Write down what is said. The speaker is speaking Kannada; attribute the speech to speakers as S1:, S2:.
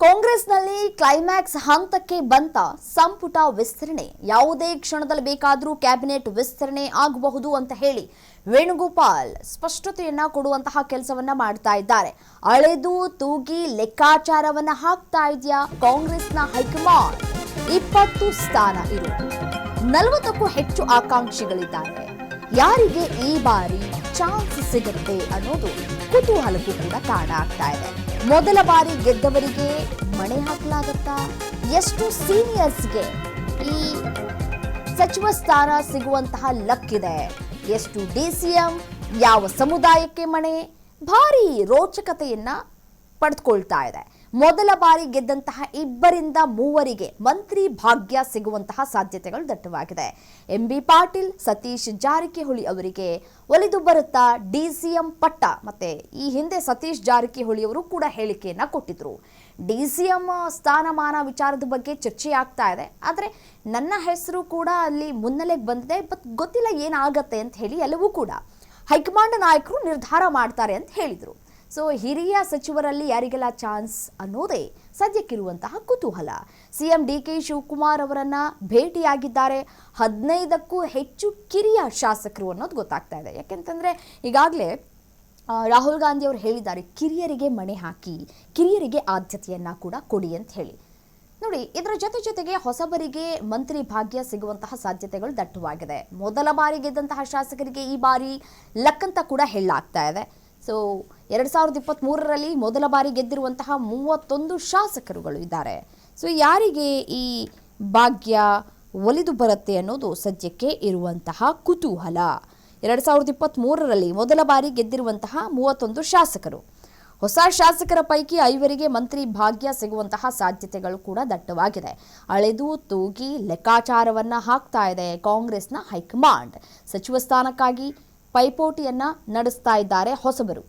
S1: ಕಾಂಗ್ರೆಸ್ನಲ್ಲಿ ಕ್ಲೈಮ್ಯಾಕ್ಸ್ ಹಂತಕ್ಕೆ ಬಂತ ಸಂಪುಟ ವಿಸ್ತರಣೆ. ಯಾವುದೇ ಕ್ಷಣದಲ್ಲಿ ಬೇಕಾದರೂ ಕ್ಯಾಬಿನೆಟ್ ವಿಸ್ತರಣೆ ಆಗಬಹುದು ಅಂತ ಹೇಳಿ ವೇಣುಗೋಪಾಲ್ ಸ್ಪಷ್ಟತೆಯನ್ನ ಕೊಡುವಂತಹ ಕೆಲಸವನ್ನ ಮಾಡ್ತಾ ಇದ್ದಾರೆ. ಅಳೆದು ತೂಗಿ ಲೆಕ್ಕಾಚಾರವನ್ನ ಹಾಕ್ತಾ ಇದೆಯಾ ಕಾಂಗ್ರೆಸ್ನ ಹೈಕಮಾಂಡ್. 20 ಸ್ಥಾನ ಇರು, 40ಕ್ಕೂ ಹೆಚ್ಚು ಆಕಾಂಕ್ಷಿಗಳಿದ್ದಾರೆ. ಯಾರಿಗೆ ಈ ಬಾರಿ ಚಾನ್ಸ್ ಸಿಗುತ್ತೆ ಅನ್ನೋದು ಕುತೂಹಲಕ್ಕೂ ಕೂಡ ಕಾರಣ ಆಗ್ತಾ ಇದೆ. ಮೊದಲ ಬಾರಿ ಗೆದ್ದವರಿಗೆ ಮಣೆ ಹಾಕಲಾಗತ್ತಾ? ಎಷ್ಟು ಸೀನಿಯರ್ಸ್ಗೆ ಈ ಸಚಿವ ಸ್ಥಾನ ಸಿಗುವಂತಹ ಲಕ್ ಇದೆ? ಎಷ್ಟು ಡಿಸಿಎಂ, ಯಾವ ಸಮುದಾಯಕ್ಕೆ ಮಣೆ? ಭಾರಿ ರೋಚಕತೆಯನ್ನ ಪಡೆದುಕೊಳ್ತಾ ಇದೆ. ಮೊದಲ ಬಾರಿ ಗೆದ್ದಂತಹ 2ರಿಂದ 3 ಮಂತ್ರಿ ಭಾಗ್ಯ ಸಿಗುವಂತಹ ಸಾಧ್ಯತೆಗಳು ದಟ್ಟವಾಗಿದೆ. ಎಂಬಿ ಪಾಟೀಲ್, ಸತೀಶ್ ಜಾರಕಿಹೊಳಿ ಅವರಿಗೆ ಒಲಿದು ಬರುತ್ತಾ ಡಿಸಿಎಂ ಪಟ್ಟ? ಮತ್ತೆ ಈ ಹಿಂದೆ ಸತೀಶ್ ಜಾರಕಿಹೊಳಿ ಅವರು ಕೂಡ ಹೇಳಿಕೆಯನ್ನ ಕೊಟ್ಟಿದ್ರು. ಡಿಸಿಎಂ ಸ್ಥಾನಮಾನ ವಿಚಾರದ ಬಗ್ಗೆ ಚರ್ಚೆ ಆಗ್ತಾ ಇದೆ. ಆದರೆ ನನ್ನ ಹೆಸರು ಕೂಡ ಅಲ್ಲಿ ಮುನ್ನೆಲೆಗೆ ಬಂದಿದೆ. ಬಟ್ ಗೊತ್ತಿಲ್ಲ ಏನಾಗತ್ತೆ ಅಂತ ಹೇಳಿ ಎಲ್ಲವೂ ಕೂಡ ಹೈಕಮಾಂಡ್ ನಾಯಕರು ನಿರ್ಧಾರ ಮಾಡ್ತಾರೆ ಅಂತ ಹೇಳಿದರು. ಸೊ ಹಿರಿಯ ಸಚಿವರಲ್ಲಿ ಯಾರಿಗೆಲ್ಲ ಚಾನ್ಸ್ ಅನ್ನೋದೇ ಸದ್ಯಕ್ಕಿರುವಂತಹ ಕುತೂಹಲ. ಸಿಎಂ ಡಿಕೆ ಶಿವಕುಮಾರ್ ಅವರನ್ನ ಭೇಟಿಯಾಗಿದ್ದಾರೆ 15ಕ್ಕೂ ಹೆಚ್ಚು ಕಿರಿಯ ಶಾಸಕರು ಅನ್ನೋದು ಗೊತ್ತಾಗ್ತಾ ಇದೆ. ಯಾಕೆಂತಂದ್ರೆ ಈಗಾಗಲೇ ರಾಹುಲ್ ಗಾಂಧಿ ಅವರು ಹೇಳಿದ್ದಾರೆ, ಕಿರಿಯರಿಗೆ ಮಣೆ ಹಾಕಿ, ಕಿರಿಯರಿಗೆ ಆದ್ಯತೆಯನ್ನ ಕೂಡ ಕೊಡಿ ಅಂತ ಹೇಳಿ. ನೋಡಿ, ಇದರ ಜೊತೆಗೆ ಹೊಸಬರಿಗೆ ಮಂತ್ರಿ ಭಾಗ್ಯ ಸಿಗುವಂತಹ ಸಾಧ್ಯತೆಗಳು ದಟ್ಟವಾಗಿದೆ. ಮೊದಲ ಬಾರಿ ಗೆದ್ದಂತಹ ಶಾಸಕರಿಗೆ ಈ ಬಾರಿ ಲಕ್ ಅಂತ ಕೂಡ ಹೇಳಲಾಗ್ತಾ ಇದೆ. ಸೊ 2023ರಲ್ಲಿ ಮೊದಲ ಬಾರಿ ಗೆದ್ದಿರುವಂತಹ 31 ಶಾಸಕರುಗಳು ಇದ್ದಾರೆ. ಸೊ ಯಾರಿಗೆ ಈ ಭಾಗ್ಯ ಒಲಿದು ಬರುತ್ತೆ ಅನ್ನೋದು ಸದ್ಯಕ್ಕೆ ಇರುವಂತಹ ಕುತೂಹಲ. 2023ರಲ್ಲಿ ಮೊದಲ ಬಾರಿ ಗೆದ್ದಿರುವಂತಹ 31 ಶಾಸಕರು. ಹೊಸ ಶಾಸಕರ ಪೈಕಿ 5ರಿಗೆ ಮಂತ್ರಿ ಭಾಗ್ಯ ಸಿಗುವಂತಹ ಸಾಧ್ಯತೆಗಳು ಕೂಡ ದಟ್ಟವಾಗಿದೆ. ಅಳೆದು ತೂಗಿ ಲೆಕ್ಕಾಚಾರವನ್ನ ಹಾಕ್ತಾ ಇದೆ ಕಾಂಗ್ರೆಸ್ನ ಹೈಕಮಾಂಡ್. ಸಚಿವ ಸ್ಥಾನಕ್ಕಾಗಿ ಪೈಪೋಟಿಯನ್ನ ನಡೆಸ್ತಾ ಇದ್ದಾರೆ ಹೊಸಬರು.